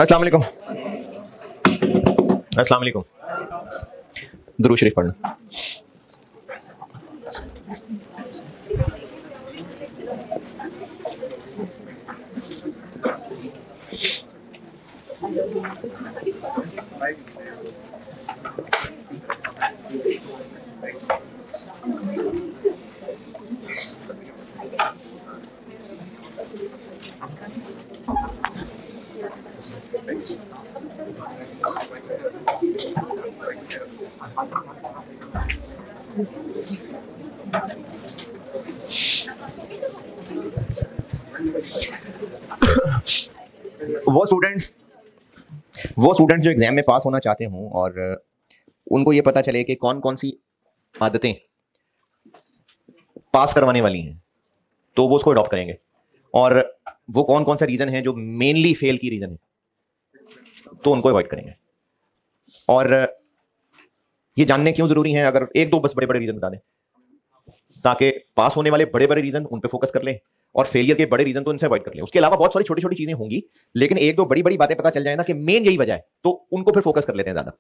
अस्सलाम वालेकुम। अस्सलाम वालेकुम। दुरूद शरीफ पढ़ना। वो स्टूडेंट्स वो स्टूडेंट्स जो एग्जाम में पास होना चाहते हों और उनको ये पता चले कि कौन कौन सी आदतें पास करवाने वाली हैं, तो वो उसको अडॉप्ट करेंगे। और वो कौन कौन सा रीजन है जो मेनली फेल की रीजन है, तो उनको अवॉइड करेंगे। और ये जानने क्यों जरूरी है, अगर एक दो बस बड़े बड़े रीजन बता दें, ताकि पास होने वाले बड़े बड़े रीजन उन पे फोकस कर लें और फेलियर के बड़े रीजन तो उनसे अवॉइड कर लें। उसके अलावा बहुत सारी छोटी छोटी चीजें होंगी, लेकिन एक दो बड़ी बड़ी बातें पता चल जाए ना कि मेन यही वजह है, तो उनको फिर फोकस कर लेते हैं ज्यादा।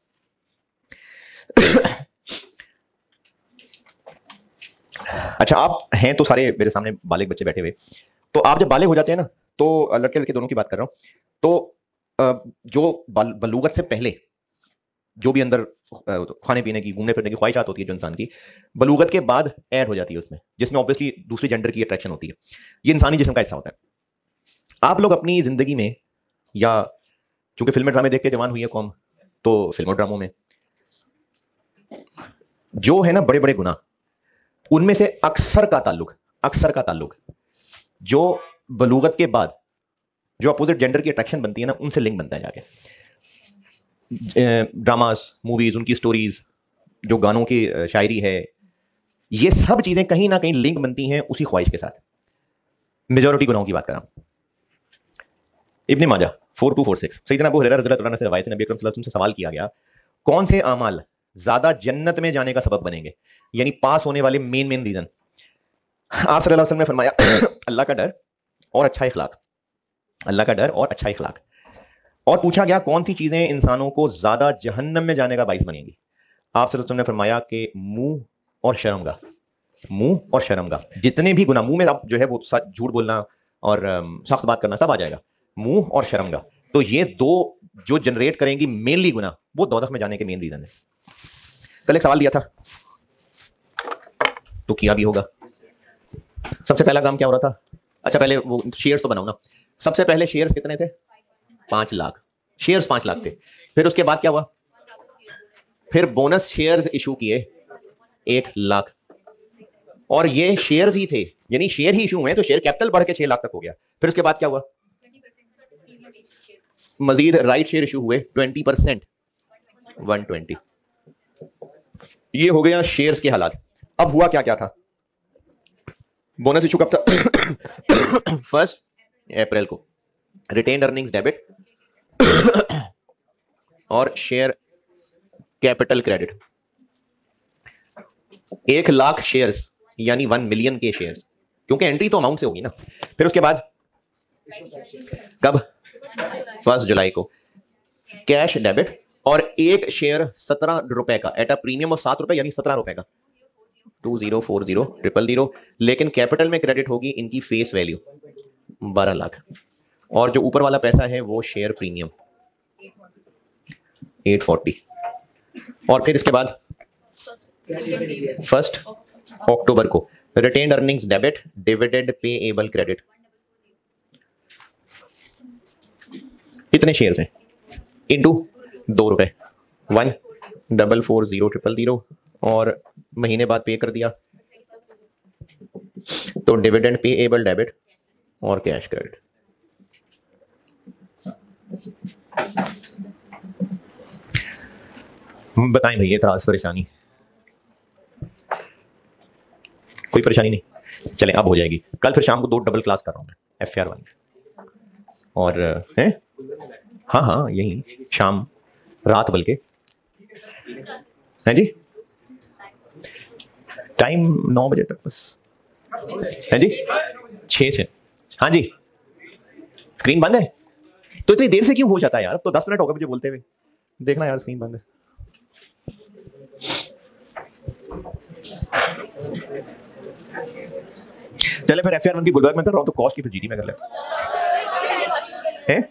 अच्छा, आप हैं तो सारे मेरे सामने बालिग बच्चे बैठे हुए, तो आप जब बालिग हो जाते हैं ना, तो लड़के लड़के दोनों की बात कर रहा हूं, तो जो बलूगत से पहले जो भी अंदर खाने पीने की, घूमने फिरने की ख्वाहिशात होती है जो इंसान की, बलूगत के बाद ऐड हो जाती है उसमें, जिसमें ऑब्वियसली दूसरी जेंडर की अट्रैक्शन होती है। ये इंसानी जिस्म का हिस्सा होता है। आप लोग अपनी जिंदगी में, या चूंकि फिल्म ड्रामे देख के जवान हुई है कौम, तो फिल्मों ड्रामों में जो है ना बड़े बड़े गुनाह, उनमें से अक्सर का ताल्लुक जो बलूगत के बाद जो अपोजिट जेंडर की अट्रैक्शन बनती है ना, उनसे लिंक बनता है जाके। ड्रामास, मूवीज, उनकी स्टोरीज, जो गानों की शायरी है, ये सब चीजें कहीं ना कहीं लिंक बनती हैं उसी ख्वाहिश के साथ। मेजॉरिटी गुनाहों की बात कर रहा हूं। इब्ने माजा 4246, सैयदना अबू हुरैरा रज़ियल्लाहु अन्हु से रवायत है, नबी अकरम सल्लल्लाहु अलैहि वसल्लम से सवाल किया गया, कौन से अमाल ज्यादा जन्नत में जाने का सबब बनेंगे, यानी पास होने वाले मेन रीजन। आप सल्लल्लाहु अलैहि वसल्लम ने फरमाया अल्लाह का डर और अच्छा इखलाक, अल्लाह का डर और अच्छा इखलाक। और पूछा गया कौन सी चीजें इंसानों को ज्यादा जहन्नम में जाने का बाइस बनेंगी। आप सल्लल्लाहु अलैहि वसल्लम ने फरमाया कि मुंह और शर्मगाह, मुंह और शर्मगाह, जितने भी गुनाह, मुंह में आप जो है वो झूठ बोलना और सख्त बात करना सब आ जाएगा, मुंह और शर्मगाह। तो ये दो जो जनरेट करेंगी मेनली गुनाह, वो दोज़ख में जाने के मेन रीजन है। कल एक सवाल दिया था, तो किया भी होगा। सबसे पहला काम क्या हो रहा था? अच्छा, पहले वो शेयर्स तो बनाओ ना। सबसे पहले शेयर्स कितने थे? 5 लाख शेयर्स, 5 लाख थे। फिर उसके बाद क्या हुआ? फिर बोनस शेयर्स इशू किए 1 लाख, और ये शेयर्स ही थे, यानी शेयर ही इशू हुए, तो शेयर कैपिटल बढ़ के 6 लाख तक हो गया। फिर उसके बाद क्या हुआ? मजीद राइट शेयर इशू हुए 20%, 120। ये हो गया शेयर्स के हालात। अब हुआ क्या क्या था? बोनस इशू कब था? 1 अप्रैल को। रिटेन्ड अर्निंग्स डेबिट और share capital credit. 1 lakh shares यानी 1 मिलियन के शेयर्स, क्योंकि एंट्री तो अमाउंट से होगी ना। फिर उसके बाद कब? 1 जुलाई को कैश डेबिट, और एक शेयर 17 रुपए का एट अ प्रीमियम ऑफ 7 रुपए, यानी 17 रुपए का, 20400000, लेकिन कैपिटल में क्रेडिट होगी इनकी फेस वैल्यू 12 लाख, और जो ऊपर वाला पैसा है वो शेयर प्रीमियम 840। और फिर इसके बाद 1 अक्टूबर को retained earnings debit, dividend payable credit. इतने शेयर्स हैं इनटू 2 रुपए, 1440000, और महीने बाद पे कर दिया, तो डिविडेंड पेएबल डेबिट और कैश क्रेडिट। बताएं भैया, इतराज, परेशानी? कोई परेशानी नहीं? चलें, अब हो जाएगी। कल फिर शाम को 2 डबल क्लास कर रहा हूं मैं, FR1, और है, हाँ हाँ, यही शाम रात, बल्कि है जी, टाइम 9 बजे तक बस है जी, 6 से हाँ जी, स्क्रीन बंद है तो इतनी देर से क्यों हो जाता है यार? तो 10 मिनट हो गए मुझे बोलते हुए। देखना यार, स्क्रीन बंद है। चले फिर FR1 की गुलबर्ग में कर रहा हूं तो कॉस्ट की फिर GT में कर ले हैं?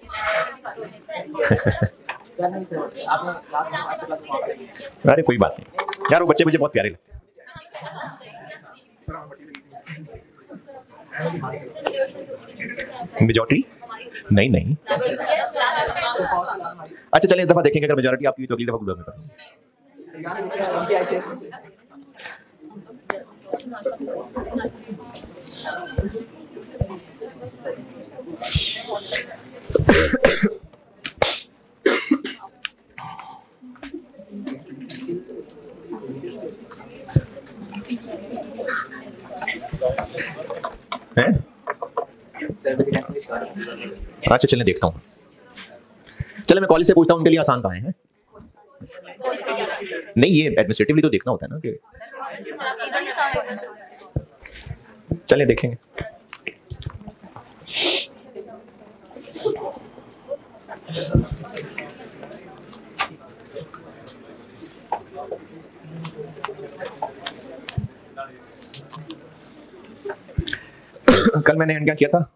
अरे कोई बात नहीं यार, वो बच्चे मुझे बहुत प्यारे लगते हैं। मेजॉरिटी नहीं नहीं, अच्छा चलिए इस दफा देखेंगे, अगर मेजॉरिटी आपकी तो अगली दफा गुलबर्ग में कर। अच्छा चलिए देखता हूँ। चले मैं कॉलेज से पूछता हूँ उनके लिए आसान कहाँ है? नहीं ये एडमिनिस्ट्रेटिवली तो देखना होता है ना कि, चलिए देखेंगे। कल मैंने एंड क्या किया था?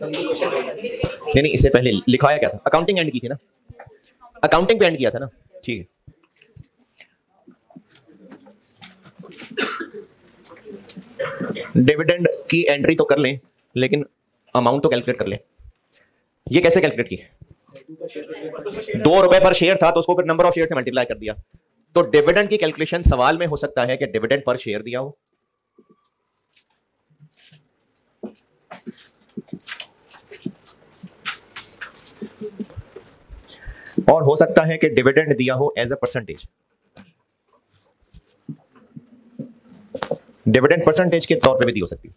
नहीं इससे पहले लिखवाया क्या था? अकाउंटिंग एंड की थी ना, अकाउंटिंग पे एंड किया था ना, ठीक है। डिविडेंड की एंट्री तो कर लें, लेकिन अमाउंट तो कैलकुलेट कर लें। ये कैसे कैलकुलेट की? 2 रुपए पर शेयर था तो उसको फिर नंबर ऑफ शेयर से मल्टीप्लाई कर दिया। तो डिविडेंड की कैलकुलेशन सवाल में हो सकता है कि डिविडेंड पर शेयर दिया हो, और हो सकता है कि डिविडेंड दिया हो as a percentage. Dividend percentage के तौर पे भी दी हो सकती है।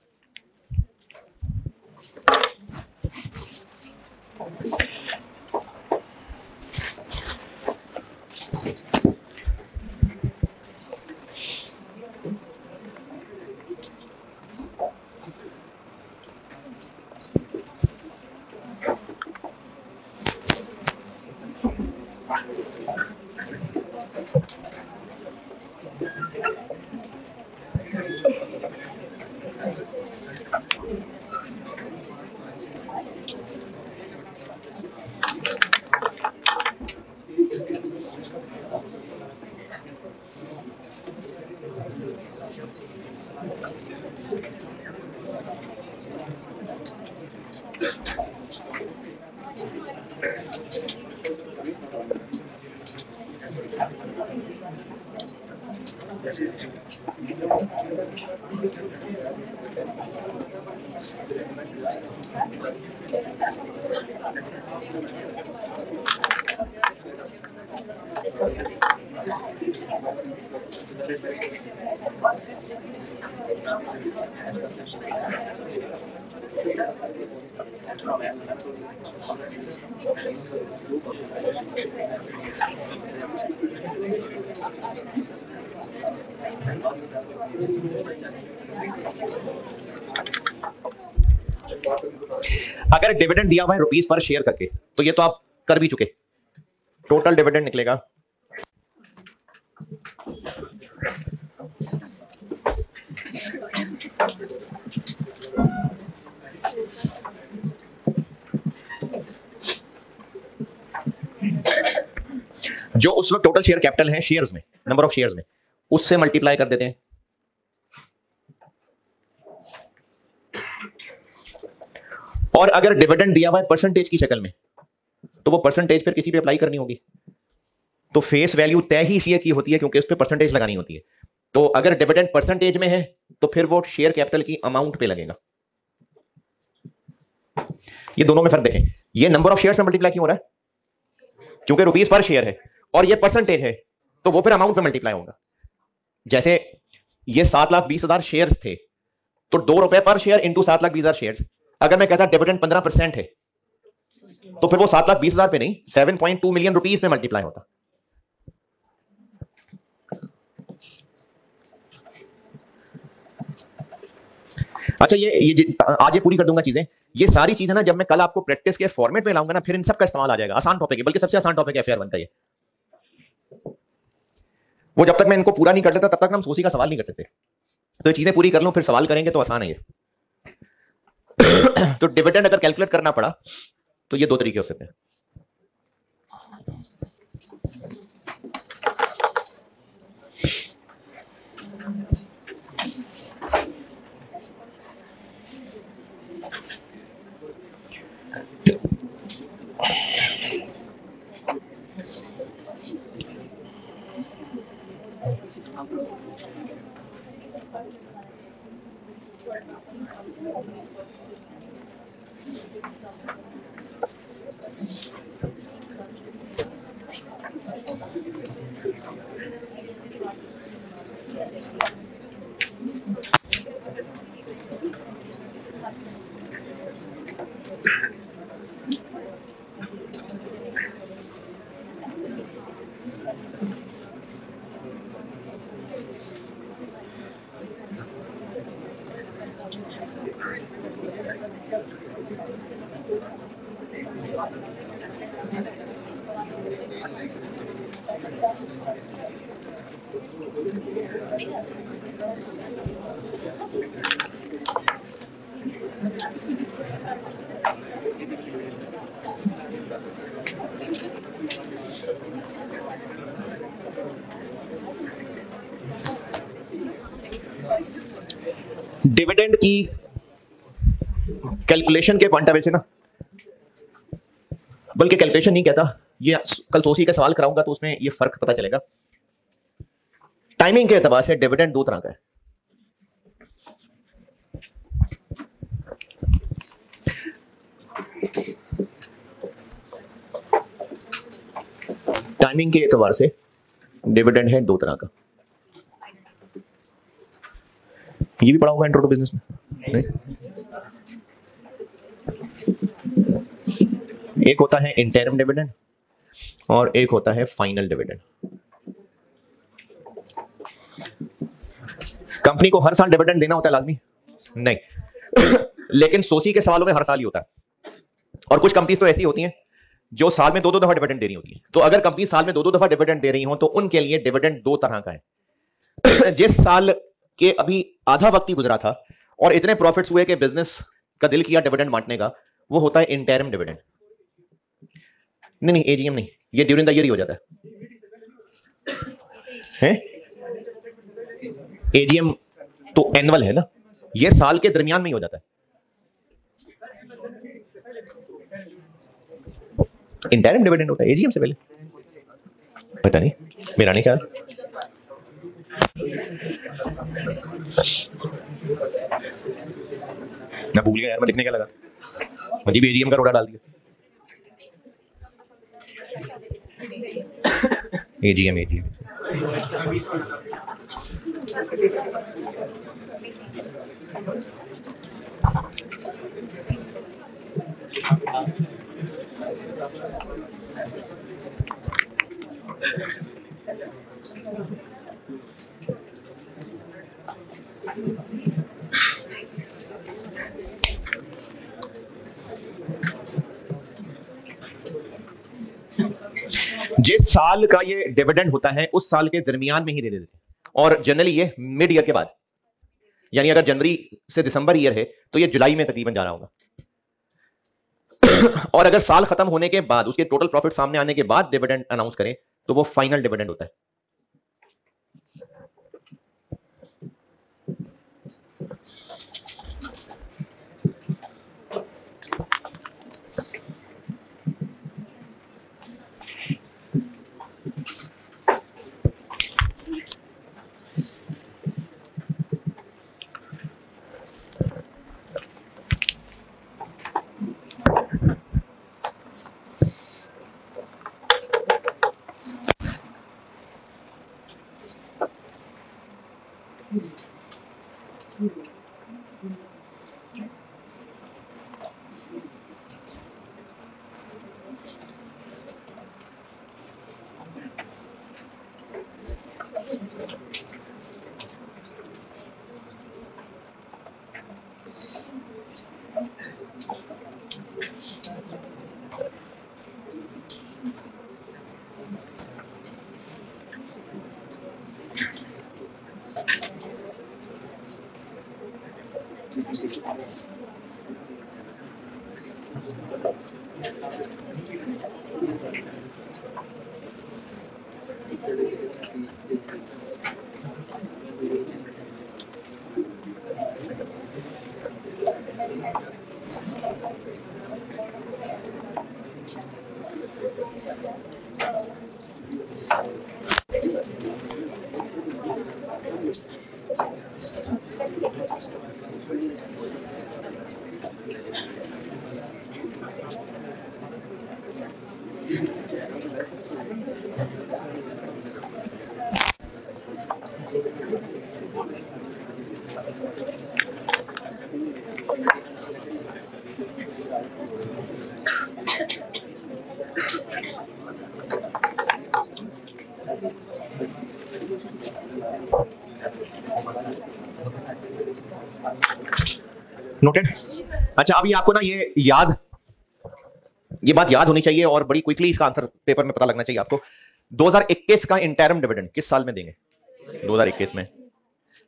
अगर डिविडेंड दिया हुआ है रुपीस पर शेयर करके, तो ये तो आप कर भी चुके। टोटल डिविडेंड निकलेगा जो उस वक्त टोटल शेयर कैपिटल है शेयर्स में, नंबर ऑफ शेयर्स में, उससे मल्टीप्लाई कर देते हैं। और अगर डिविडेंड दिया हुआ है परसेंटेज की शक्ल में, तो वो परसेंटेज फिर किसी पे अप्लाई करनी होगी। तो फेस वैल्यू तय ही इसलिए की होती है क्योंकि उस पर परसेंटेज लगानी होती है। तो अगर डिविडेंड परसेंटेज में है तो फिर वो शेयर कैपिटल की अमाउंट पे लगेगा। ये दोनों में फर्क देखें। ये नंबर ऑफ शेयर्स में मल्टीप्लाई क्यों हो रहा है? क्योंकि रुपीस पर शेयर है, और ये परसेंटेज है तो वो फिर अमाउंट पे मल्टीप्लाई होगा। जैसे ये 7,20,000 शेयर थे, तो 2 रुपए पर शेयर इंटू 7,20,000 शेयर। अगर मैं कहता डिविडेंड 15% है, तो फिर वो 7,20,000 पे नहीं 7.2 मिलियन रुपीस में मल्टीप्लाई होता। अच्छा, आज ये पूरी कर दूंगा चीजें। ये सारी चीजें ना जब मैं कल आपको प्रैक्टिस के फॉर्मेट में लाऊंगा ना, फिर इन सब का इस्तेमाल आ जाएगा। आसान टॉपिक है, बल्कि सबसे आसान टॉपिक है FAR 1 का ये। वो जब तक मैं इनको पूरा नहीं कर लेता तब तक हम सोसी का सवाल नहीं कर सकते। तो ये चीजें पूरी कर लूं फिर सवाल करेंगे तो आसान है ये। तो डिविडेंड अगर कैलकुलेट करना पड़ा तो ये दो तरीके हो सकते हैं। डिविडेंड की कैलकुलेशन के पॉइंट ऑफ व्यू से ना, बल्कि कैलकुलेशन नहीं कहता, ये कल सोसी का सवाल कराऊंगा तो उसमें ये फर्क पता चलेगा। टाइमिंग के एतबार से डिविडेंड दो तरह का है। टाइमिंग के एतबार से डिविडेंड है दो तरह का। ये भी पढ़ा होगा इंट्रो टू बिजनेस में। एक होता है इंटरिम डिविडेंड और एक होता है फाइनल डिविडेंड। कंपनी को हर साल डिविडेंड देना होता है लाजमी? नहीं। लेकिन सोसी के सवालों में हर साल ही होता है। और कुछ कंपनीज तो ऐसी होती हैं जो साल में दो दो दफा डिविडेंड दे रही होती है। तो अगर कंपनी साल में दो दो दफा डिविडेंड दे रही हो तो उनके लिए डिविडेंड दो तरह का है। जिस साल के अभी आधा वक्त ही गुजरा था और इतने प्रॉफिट्स हुए कि बिजनेस का दिल किया डिविडेंड बांटने का, वो होता है इंटरिम डिविडेंड। नहीं, एजीएम नहीं, ये ड्यूरिंग द ईयर ही हो जाता है। एजीएम तो एनुअल है ना, ये साल के दरमियान में ही हो जाता है। इंटरिम डिविडेंड होता है एजीएम से पहले। पता नहीं, मेरा नहीं ख्याल। मैं भूल गया यार, मैं लिखने क्या लगा, अजीब एजीएम का रोड़ा डाल दिया। एजीएम एजीएम जिस साल का ये डिविडेंड होता है उस साल के दरमियान में ही दे देते हैं, और जनरली ये मिड ईयर के बाद, यानी अगर जनवरी से दिसंबर ईयर है तो ये जुलाई में तकरीबन जा रहा होगा। और अगर साल खत्म होने के बाद उसके टोटल प्रॉफिट सामने आने के बाद डिविडेंड अनाउंस करें तो वो फाइनल डिविडेंड होता है। नोटेड। अच्छा, अभी आपको ना ये बात याद होनी चाहिए और बड़ी क्विकली इसका आंसर पेपर में पता लगना चाहिए आपको। 2021 का इंटरम डिविडेंड किस साल में देंगे? 2021 में।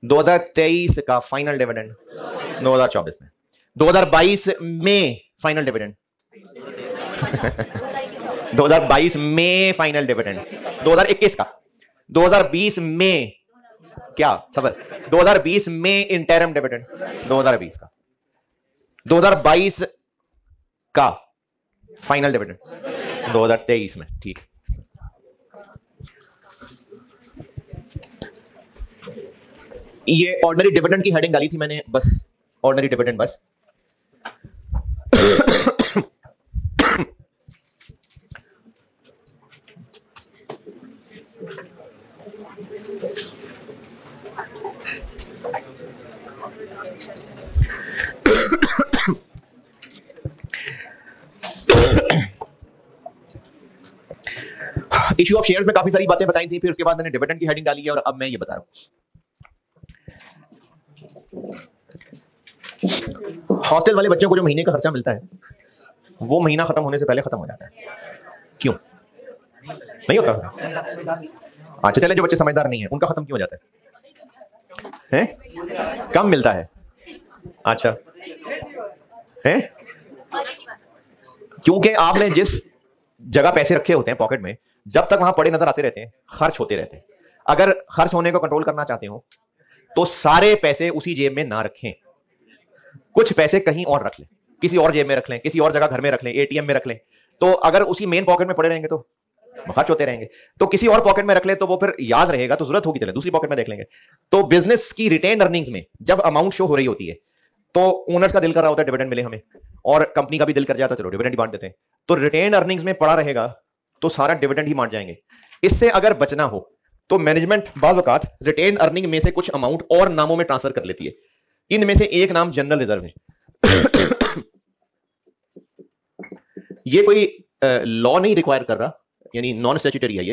2023 का फाइनल डिविडेंड 2024 में। 2022 में फाइनल डिविडेंड 2022 में फाइनल डिविडेंड 2021 का। 2020 में क्या सबर 2020 में इंटरम डिविडेंड 2020 का। 2022 का फाइनल डिविडेंड 2023 में। ठीक, ये ऑर्डिनरी डिविडेंड की हेडिंग डाली थी मैंने, बस ऑर्डिनरी डिविडेंड बस। इश्यू ऑफ शेयर्स में काफी सारी बातें बताई थी, फिर उसके बाद मैंने डिविडेंड की हेडिंग डाली है और अब मैं ये बता रहा हूं। हॉस्टल वाले बच्चों को जो महीने का खर्चा मिलता है वो महीना खत्म होने से पहले खत्म हो जाता है। क्यों नहीं होता? अच्छा चले, जो बच्चे समझदार नहीं है उनका खत्म क्यों हो जाता है? कम मिलता है। अच्छा है क्योंकि आपने जिस जगह पैसे रखे होते हैं पॉकेट में, जब तक वहां पड़े नजर आते रहते हैं खर्च होते रहते हैं। अगर खर्च होने को कंट्रोल करना चाहते हो तो सारे पैसे उसी जेब में ना रखें, कुछ पैसे कहीं और रख लें, किसी और जेब में रख लें, किसी और जगह घर में रख लें, एटीएम में रख लें। तो अगर उसी मेन पॉकेट में पड़े रहेंगे तो खर्च होते रहेंगे। तो किसी और पॉकेट में रख ले तो वो फिर याद रहेगा, तो जरूरत होगी चले दूसरी पॉकेट में देख लेंगे। तो बिजनेस की रिटेन अर्निंग्स में जब अमाउंट शो हो रही होती है तो ओनर्स का दिल कर रहा होता है डिविडेंड मिले हमें, और कंपनी का भी दिल कर जाता है चलो डिविडेंड ही बांट देते हैं। तो रिटेन अर्निंग्स में पड़ा रहेगा तो सारा डिविडेंड ही बांट जाएंगे। इससे अगर बचना हो तो मैनेजमेंट बाज़ औक़ात रिटेन अर्निंग में से कुछ अमाउंट और नामों में ट्रांसफर कर लेती है। इनमें से एक नाम जनरल रिजर्व है। ये कोई लॉ नहीं रिक्वायर कर रहा, यानी नॉन स्टैट्यूटरी है। ये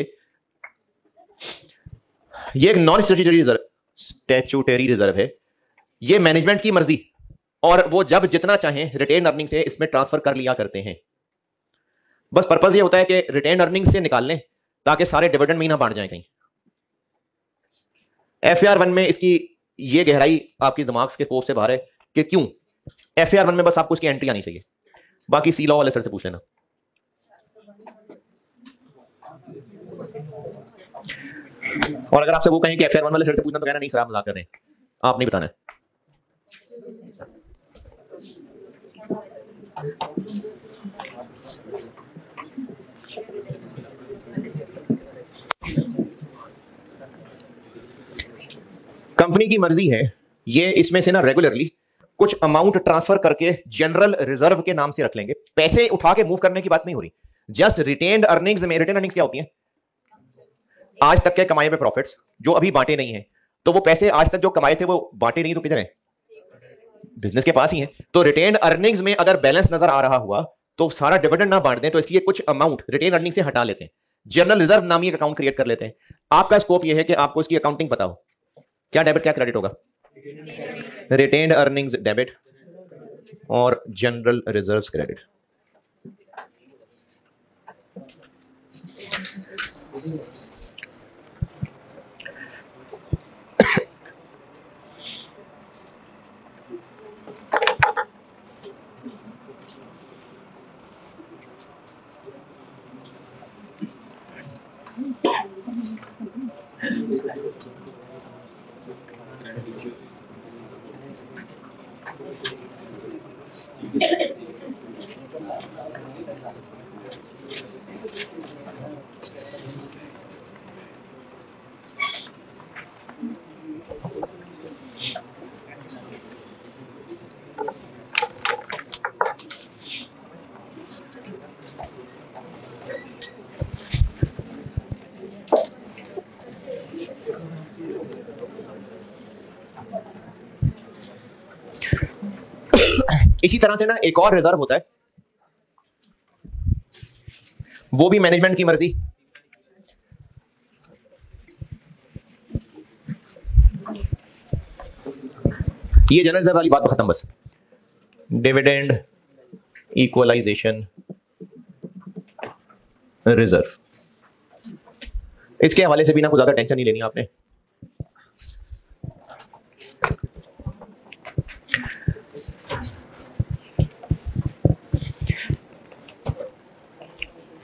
एक नॉन स्टैट्यूटरी रिजर्व है। ये मैनेजमेंट की मर्जी, और वो जब जितना चाहें रिटेन अर्निंग से इसमें ट्रांसफर कर लिया करते हैं। बस पर्पज ये होता है कि रिटेन अर्निंग से निकाल लें ताकि सारे डिविडेंड में ही ना बांट जाए कहीं। FAR 1 में इसकी ये गहराई आपकी दिमाग के स्कोप से बाहर है कि क्यों। FAR 1 में बस आपको इसकी एंट्री आनी चाहिए, बाकी सी लॉ वाले सर से पूछ लेना। और अगर आपसे वो कहें कि FAR 1 वाले सर से पूछना तो कहना नहीं सर आप मजाक कर रहे हैं, आप नहीं बताना है। कंपनी की मर्जी है, ये इसमें से ना रेगुलरली कुछ अमाउंट ट्रांसफर करके जनरल रिजर्व के नाम से रख लेंगे। पैसे उठा के मूव करने की बात नहीं हो रही, जस्ट रिटेन्ड अर्निंग्स में। रिटेन अर्निंग्स क्या होती हैं? आज तक के कमाए हुए प्रॉफिट्स जो अभी बांटे नहीं है, तो वो पैसे आज तक जो कमाए थे वो बांटे नहीं तो किधर है? बिजनेस के पास ही है। तो रिटेन अर्निंग्स में अगर बैलेंस नजर आ रहा हुआ तो सारा डिविडेंड ना बांट दें, तो इसलिए कुछ अमाउंट रिटेन अर्निंग से हटा लेते हैं, जनरल रिजर्व नामी एक अकाउंट क्रिएट कर लेते हैं। आपका स्कोप यह है कि आपको इसकी अकाउंटिंग पता हो, क्या डेबिट क्या क्रेडिट होगा। रिटेन्ड अर्निंग्स डेबिट और जनरल रिजर्व्स क्रेडिट। इसी तरह से ना एक और रिजर्व होता है, वो भी मैनेजमेंट की मर्जी। ये जनरल रिजर्व वाली बात खत्म बस। डिविडेंड इक्वलाइजेशन रिजर्व, इसके हवाले से भी ना कुछ ज्यादा टेंशन नहीं लेनी आपने।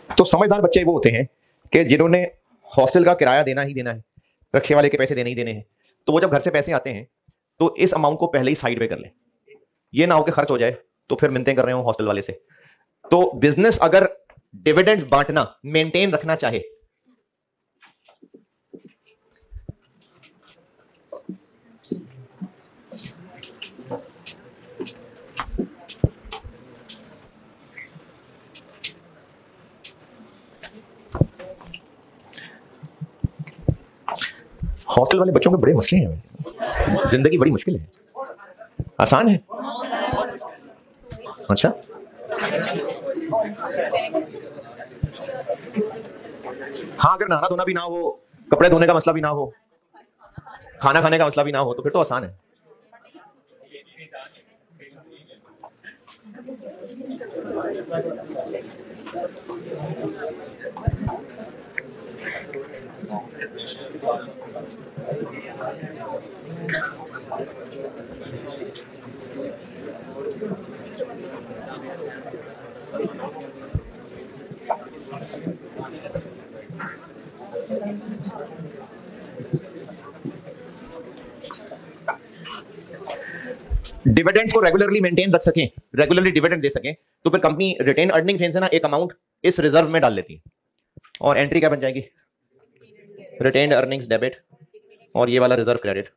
तो समझदार बच्चे वो होते हैं कि जिन्होंने हॉस्टल का किराया देना ही देना है, रखे वाले के पैसे देने ही देने हैं, तो वो जब घर से पैसे आते हैं तो इस अमाउंट को पहले ही साइड पे कर ले, ये ना हो कि खर्च हो जाए तो फिर मिन्नतें कर रहे हो हॉस्टल वाले से। तो बिजनेस अगर डिविडेंड्स बांटना मेंटेन रखना चाहे हॉस्टल वाले बच्चों के बड़े मसले हैं, जिंदगी बड़ी मुश्किल है, आसान है? अच्छा, हाँ अगर नहाना धोना भी ना हो, कपड़े धोने का मसला भी ना हो, खाना खाने का मसला भी ना हो, तो फिर तो आसान है। डिविडेंड को रेगुलरली मेंटेन रख सकें, रेगुलरली डिविडेंड दे सकें, तो फिर कंपनी रिटेन अर्निंग से ना एक अमाउंट इस रिजर्व में डाल लेती है, और एंट्री क्या बन जाएगी? रिटेन्ड अर्निंग्स डेबिट और ये वाला रिजर्व क्रेडिट।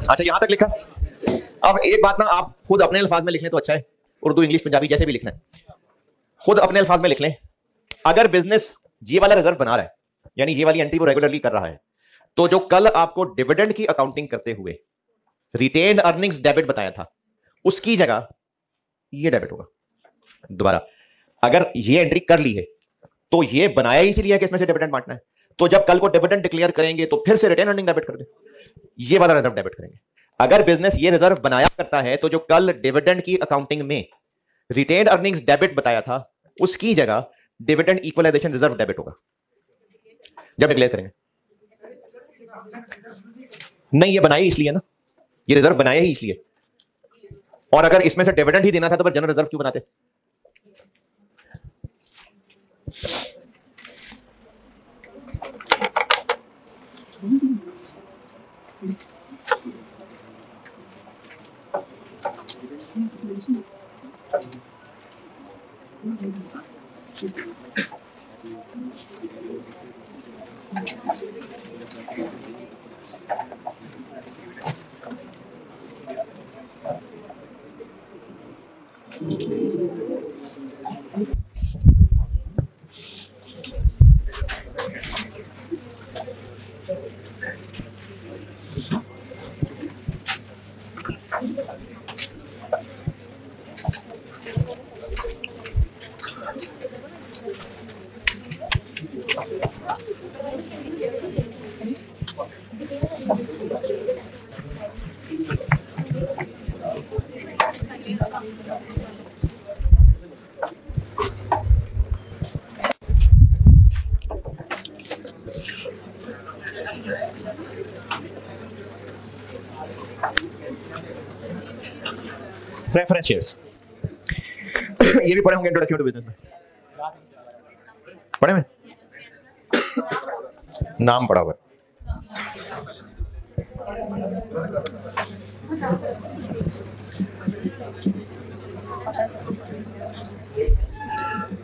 अच्छा यहां तक लिखा। अब एक बात ना, आप खुद अपने अल्फाज में लिख लें तो अच्छा है, उर्दू इंग्लिश पंजाबी जैसे भी लिखना है, खुद अपने अल्फाज में लिख लें। अगर बिजनेस ये वाला रिजर्व बना रहा है, यानी ये वाली एंट्री वो रेगुलरली कर रहा है, तो जो कल आपको डिविडेंड की अकाउंटिंग करते हुए रिटेन्ड अर्निंग्स डेबिट बताया था, उसकी जगह ये डेबिट होगा। दोबारा, अगर ये एंट्री कर ली है तो ये बनाया ही इसलिए कि इसमें से डिविडेंड बांटना है, तो जब कल को डिविडेंड डिक्लेयर करेंगे तो फिर से रिटेन अर्निंग डेबिट कर दे, ये वाला रिजर्व डेबिट करेंगे। अगर बिजनेस ये रिजर्व बनाया करता है तो जो कल डिविडेंड की अकाउंटिंग में रिटेन्ड अर्निंग्स डेबिट बताया था, उसकी जगह डिविडेंड इक्वलाइजेशन रिजर्व डेबिट होगा जब डिक्लेयर करेंगे। नहीं, ये बनाया ही इसलिए ना, ये रिजर्व बनाया ही इसलिए, और अगर इसमें से डिविडेंड ही देना था तो फिर जनरल रिजर्व क्यों बनाते? प्रेफरेंस शेयर्स ये भी पढ़े होंगे इंट्रोडक्शन टू बिजनेस में, पढ़े में नाम पढ़ा हुआ।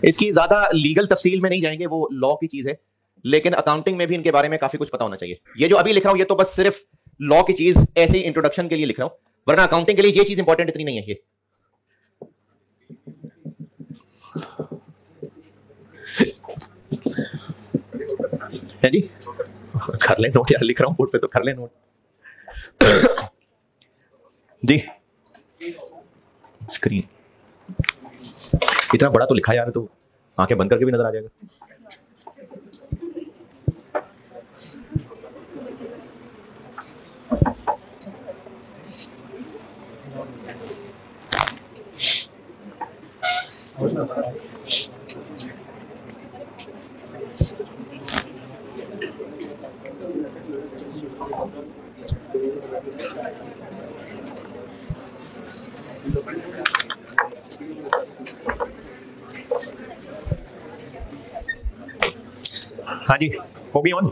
इसकी ज्यादा लीगल तफसील में नहीं जाएंगे, वो लॉ की चीज है, लेकिन अकाउंटिंग में भी इनके बारे में काफी कुछ पता होना चाहिए। ये जो अभी लिख रहा हूं ये तो बस सिर्फ लॉ की चीज ऐसे ही इंट्रोडक्शन के लिए लिख रहा हूं, वरना अकाउंटिंग के लिए ये चीज इंपॉर्टेंट इतनी नहीं है। ये है जी, कर ले नोट यार, लिख रहा हूं बोर्ड पे तो कर ले नोट जी। स्क्रीन इतना बड़ा तो लिखा यार, तो आंखें बंद करके भी नजर आ जाएगा। हाँ जी, होगी ऑन।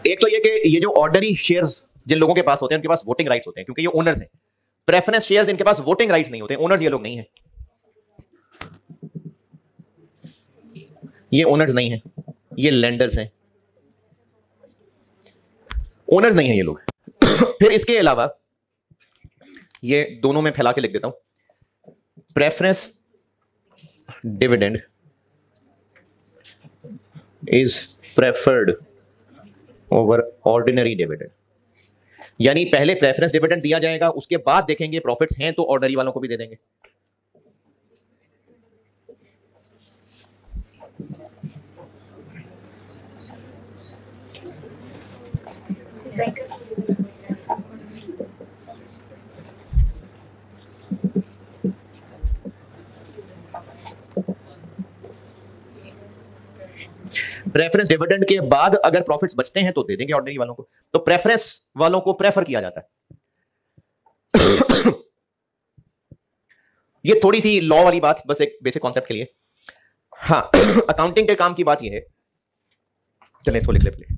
एक तो ये कि ये जो ऑर्डनरी शेयर्स जिन लोगों के पास होते हैं उनके पास वोटिंग राइट्स होते हैं, क्योंकि ये ओनर्स हैं। प्रेफरेंस शेयर्स इनके पास वोटिंग राइट्स नहीं होते, ओनर्स ये लोग नहीं है, ये ओनर्स नहीं है, ये लेंडर्स हैं, ओनर्स नहीं है ये लोग। फिर इसके अलावा ये दोनों में फैला के लिख देता हूं, preference dividend is preferred over ordinary dividend, यानी पहले प्रेफरेंस डिविडेंड दिया जाएगा, उसके बाद देखेंगे प्रॉफिट्स हैं तो ऑर्डिनरी वालों को भी दे देंगे। प्रेफरेंस डिविडेंड के बाद अगर प्रॉफिट्स बचते हैं तो दे देंगे ऑर्डिनरी वालों को, तो प्रेफरेंस वालों को प्रेफर किया जाता है। ये थोड़ी सी लॉ वाली बात, बस एक बेसिक कॉन्सेप्ट के लिए। हाँ, अकाउंटिंग के काम की बात ये है, चलें इसको लिख ले पहले।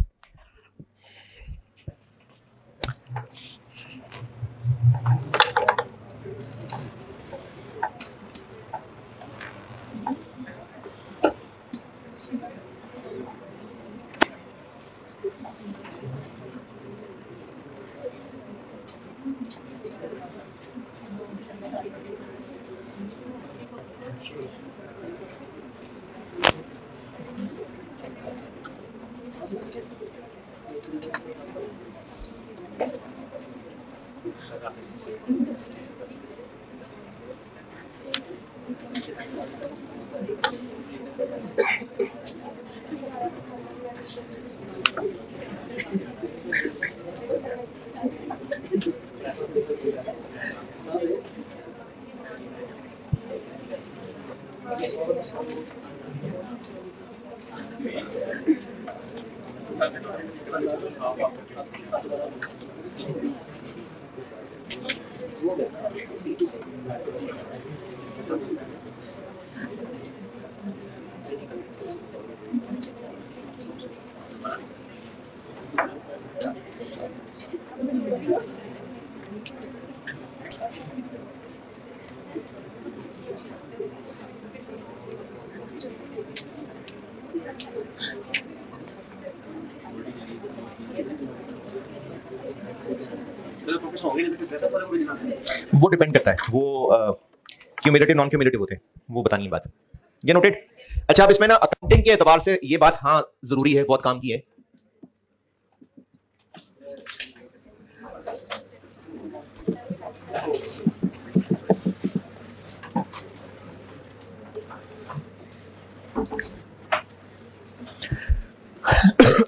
वो डिपेंड करता है, वो क्यूमुलेटिव नॉन क्यूमुलेटिव होते हैं, वो बतानी है बात। ये नोटेड। अच्छा, अब इसमें ना अकाउंटिंग के एतबार से ये बात हाँ जरूरी है, बहुत काम की है।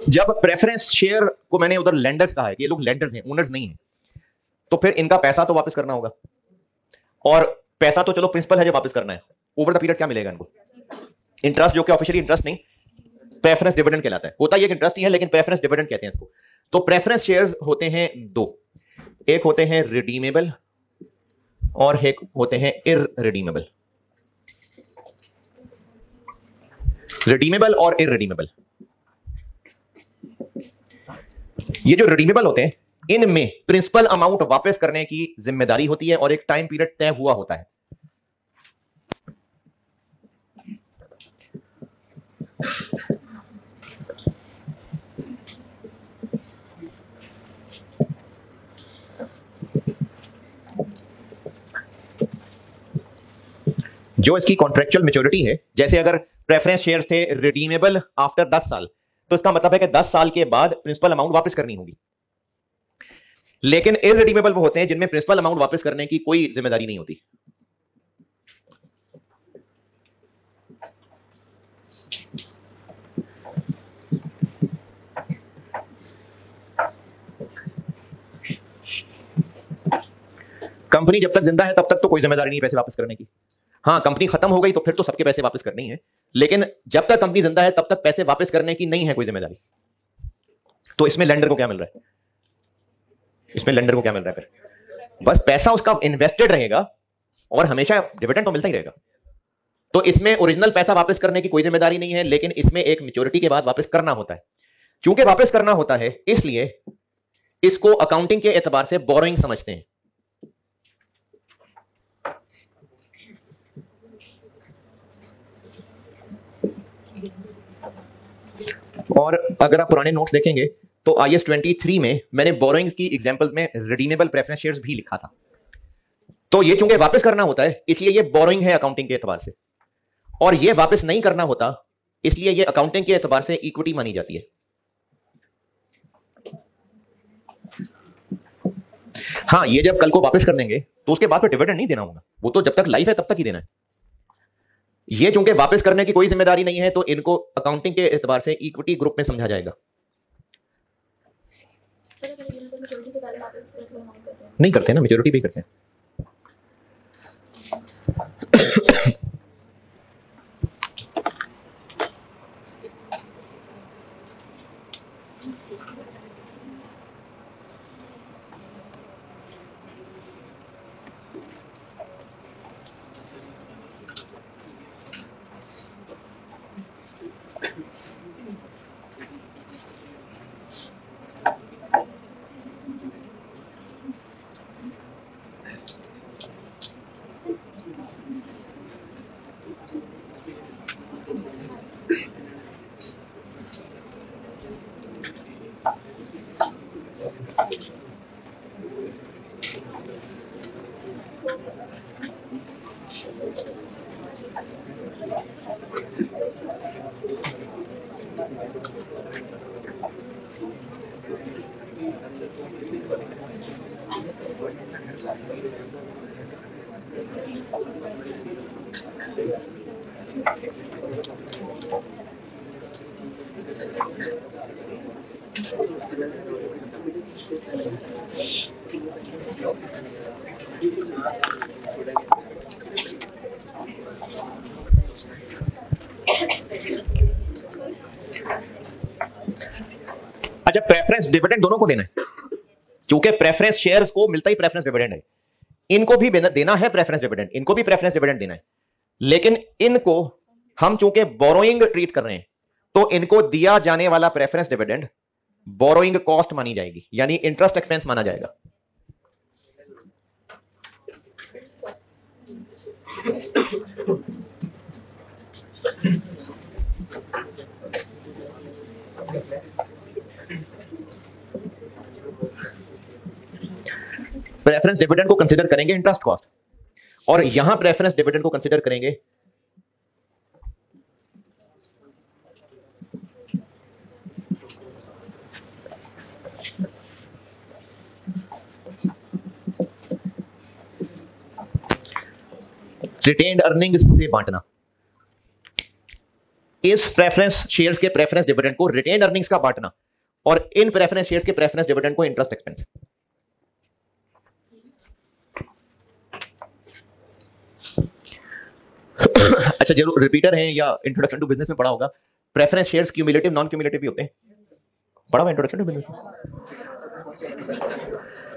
जब प्रेफरेंस शेयर को मैंने उधर लेंडर्स कहा है कि ये लोग लेंडर्स हैं, ओनर्स नहीं है, तो फिर इनका पैसा तो वापस करना होगा, और पैसा तो चलो प्रिंसिपल है जो वापस करना है, ओवर द पीरियड क्या मिलेगा इनको? इंटरेस्ट, जो कि ऑफिशियली इंटरेस्ट नहीं, प्रेफरेंस डिविडेंड कहलाता है। होता ये कि इंटरेस्ट ही है, लेकिन प्रेफरेंस डिविडेंड कहते हैं इसको। तो प्रेफरेंस शेयर्स होते हैं दो, एक होते हैं रिडीमेबल और एक होते हैं इररिडीमेबल। रिडीमेबल और इररिडीमेबल, ये जो रिडीमेबल होते हैं इनमें प्रिंसिपल अमाउंट वापस करने की जिम्मेदारी होती है और एक टाइम पीरियड तय हुआ होता है। जो इसकी कॉन्ट्रेक्चुअल मैच्योरिटी है, जैसे अगर प्रेफरेंस शेयर थे रिडीमेबल आफ्टर 10 साल, तो इसका मतलब है कि 10 साल के बाद प्रिंसिपल अमाउंट वापस करनी होगी। लेकिन इररिडीमेबल वो होते हैं जिनमें प्रिंसिपल अमाउंट वापस करने की कोई जिम्मेदारी नहीं होती। कंपनी जब तक जिंदा है तब तक तो कोई जिम्मेदारी नहीं पैसे वापस करने की। हाँ, कंपनी खत्म हो गई तो फिर तो सबके पैसे वापस करने ही है, लेकिन जब तक कंपनी जिंदा है तब तक पैसे वापस करने की नहीं है कोई जिम्मेदारी। तो इसमें लेंडर को क्या मिल रहा है? इसमें लेंडर को क्या मिल रहा है? फिर बस पैसा उसका इन्वेस्टेड रहेगा और हमेशा डिविडेंड तो मिलता ही रहेगा। तो इसमें ओरिजिनल पैसा वापस करने की कोई जिम्मेदारी नहीं है, लेकिन इसमें एक मैच्योरिटी के बाद वापस करना होता है। चूंकि वापस करना होता है इसलिए इसको अकाउंटिंग के एतबार से बोरोइंग समझते हैं। और अगर आप पुराने नोट्स देखेंगे तो IS 23 में मैंने बोरोइंग्स की एग्जांपल्स में रिडीमेबल प्रेफरेंस शेयर्स भी लिखा था। तो ये चूंकि वापस करना होता है इसलिए ये बोरोइंग है अकाउंटिंग के एतबार से, और ये वापस नहीं करना होता इसलिए ये अकाउंटिंग के एतबार से इक्विटी मानी जाती है। हाँ, ये जब कल को वापस कर देंगे तो उसके बाद फिर डिविडेंड नहीं देना होगा, वो तो जब तक लाइफ है तब तक ही देना है। ये चूंकि वापस करने की कोई जिम्मेदारी नहीं है तो इनको अकाउंटिंग के एतबार से इक्विटी ग्रुप में समझा जाएगा। नहीं करते ना, मैच्योरिटी पे करते हैं। अच्छा, प्रेफरेंस डिविडेंड दोनों को देना है, क्योंकि प्रेफरेंस शेयर्स को मिलता ही प्रेफरेंस डिविडेंड है, इनको भी देना है प्रेफरेंस डिविडेंड, इनको भी प्रेफरेंस डिविडेंड देना है, लेकिन इनको हम चूंकि बोरोइंग ट्रीट कर रहे हैं तो इनको दिया जाने वाला प्रेफरेंस डिविडेंड बोरोइंग कॉस्ट मानी जाएगी, यानी इंटरेस्ट एक्सपेंस माना जाएगा। प्रेफरेंस डिविडेंड को कंसीडर करेंगे इंटरेस्ट कॉस्ट, और यहां प्रेफरेंस डिविडेंड को कंसीडर करेंगे रिटेन्ड अर्निंग्स से बांटना। इस प्रेफरेंस शेयर्स के प्रेफरेंस डिविडेंड को रिटेन्ड अर्निंग्स का बांटना, और इन प्रेफरेंस शेयर्स के प्रेफरेंस डिविडेंड को इंटरेस्ट एक्सपेंस। अच्छा, जरूर रिपीटर हैं या इंट्रोडक्शन टू बिजनेस में पढ़ा होगा, preference shares cumulative non cumulative भी होते हैं, पढ़ा हुआ इंट्रोडक्शन टू बिजनेस में।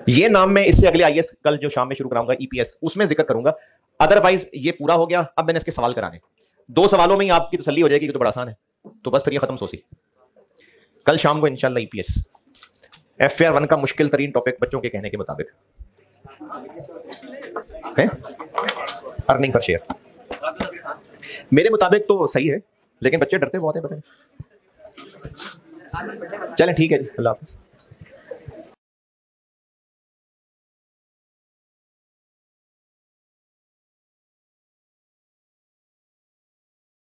ये नाम मैं इससे अगले आईएएस कल जो शाम में शुरू कराऊंगा ईपीएस, उसमें जिक्र करूंगा। अदरवाइज ये पूरा हो गया, अब मैंने इसके सवाल कराने, 2 सवालों में ही आपकी तसल्ली हो जाएगी कि तो बड़ा आसान है, तो बस फिर ये खत्म सोची। कल शाम को इंशाल्लाह ईपीएस एफएआर 1 का मुश्किल तरीन टॉपिक बच्चों के कहने के मुताबिक है अर्निंग पर शेयर। मेरे मुताबिक तो सही है, लेकिन बच्चे डरते बहुत हैं, पता नहीं। चलें ठीक है जी, अल्लाह हाफिज़।